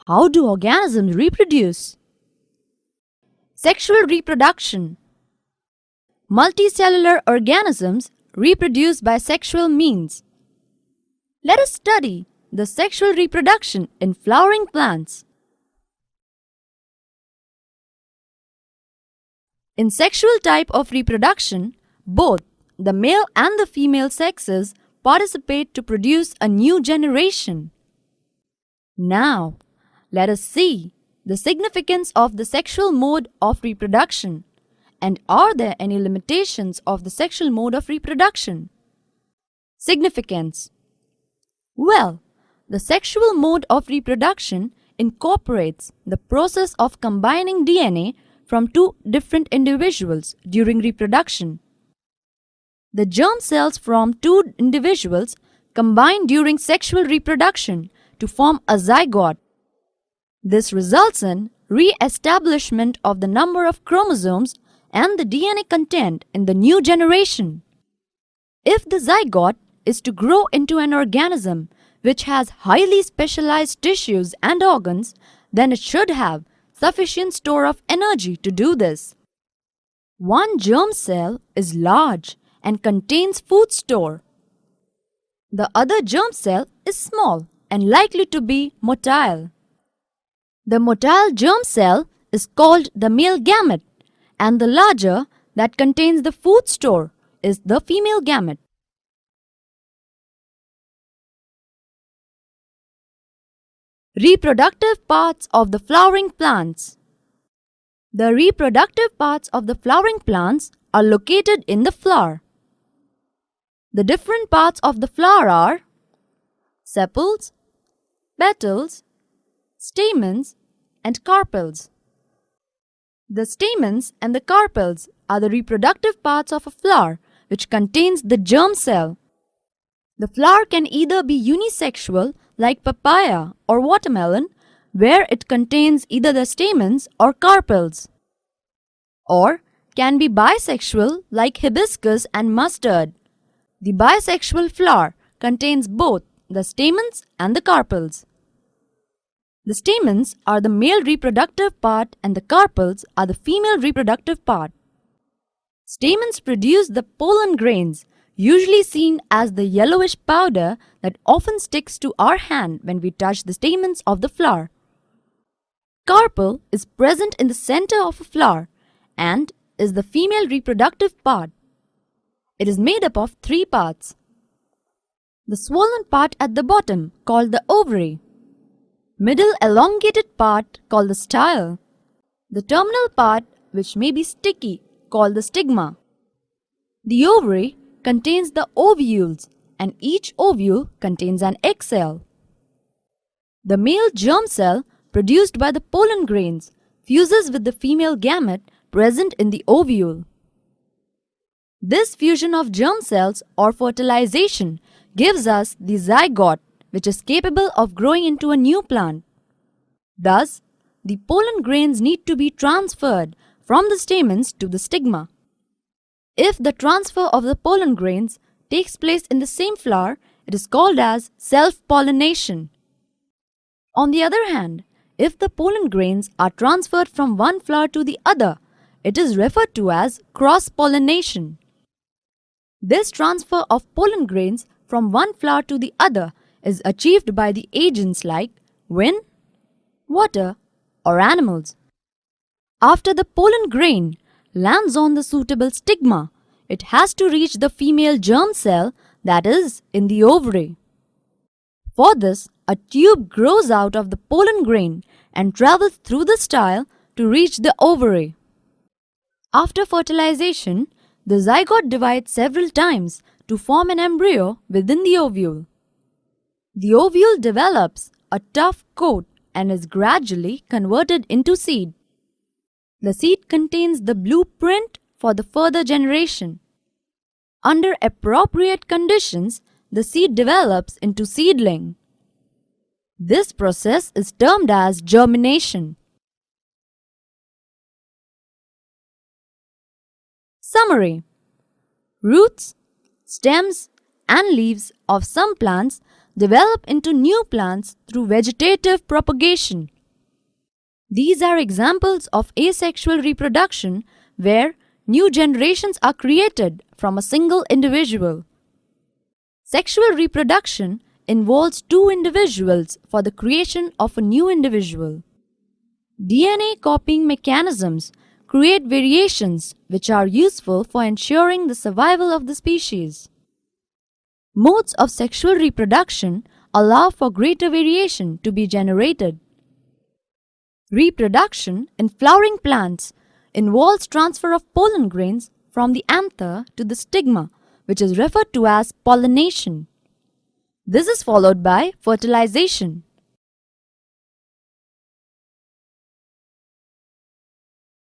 How do organisms reproduce? Sexual reproduction. Multicellular organisms reproduce by sexual means. Let us study the sexual reproduction in flowering plants. In sexual type of reproduction, both the male and the female sexes participate to produce a new generation. Now, let us see the significance of the sexual mode of reproduction, and are there any limitations of the sexual mode of reproduction? Significance. Well, the sexual mode of reproduction incorporates the process of combining DNA from two different individuals during reproduction. The germ cells from two individuals combine during sexual reproduction to form a zygote. This results in re-establishment of the number of chromosomes and the DNA content in the new generation. If the zygote is to grow into an organism which has highly specialized tissues and organs, then it should have sufficient store of energy to do this. One germ cell is large and contains food store. The other germ cell is small and likely to be motile. The motile germ cell is called the male gamete, and the larger that contains the food store is the female gamete. Reproductive parts of the flowering plants. The reproductive parts of the flowering plants are located in the flower. The different parts of the flower are sepals, petals, stamens, and carpels. The stamens and the carpels are the reproductive parts of a flower which contains the germ cell. The flower can either be unisexual like papaya or watermelon, where it contains either the stamens or carpels, or can be bisexual like hibiscus and mustard. The bisexual flower contains both the stamens and the carpels. The stamens are the male reproductive part and the carpels are the female reproductive part. Stamens produce the pollen grains, usually seen as the yellowish powder that often sticks to our hand when we touch the stamens of the flower. Carpel is present in the center of a flower and is the female reproductive part. It is made up of three parts. The swollen part at the bottom, called the ovary. Middle elongated part, called the style. The terminal part, which may be sticky, called the stigma. The ovary contains the ovules, and each ovule contains an egg cell. The male germ cell, produced by the pollen grains, fuses with the female gamete present in the ovule. This fusion of germ cells or fertilization gives us the zygote, which is capable of growing into a new plant. Thus, the pollen grains need to be transferred from the stamens to the stigma. If the transfer of the pollen grains takes place in the same flower, it is called as self-pollination. On the other hand, if the pollen grains are transferred from one flower to the other, it is referred to as cross-pollination. This transfer of pollen grains from one flower to the other is achieved by the agents like wind, water, or animals. After the pollen grain lands on the suitable stigma, it has to reach the female germ cell that is in the ovary. For this, a tube grows out of the pollen grain and travels through the style to reach the ovary. After fertilization, the zygote divides several times to form an embryo within the ovule. The ovule develops a tough coat and is gradually converted into seed. The seed contains the blueprint for the further generation. Under appropriate conditions, the seed develops into seedling. This process is termed as germination. Summary: roots, stems, and leaves of some plants develop into new plants through vegetative propagation. These are examples of asexual reproduction where new generations are created from a single individual. Sexual reproduction involves two individuals for the creation of a new individual. DNA copying mechanisms create variations which are useful for ensuring the survival of the species. Modes of sexual reproduction allow for greater variation to be generated. Reproduction in flowering plants involves transfer of pollen grains from the anther to the stigma, which is referred to as pollination. This is followed by fertilization.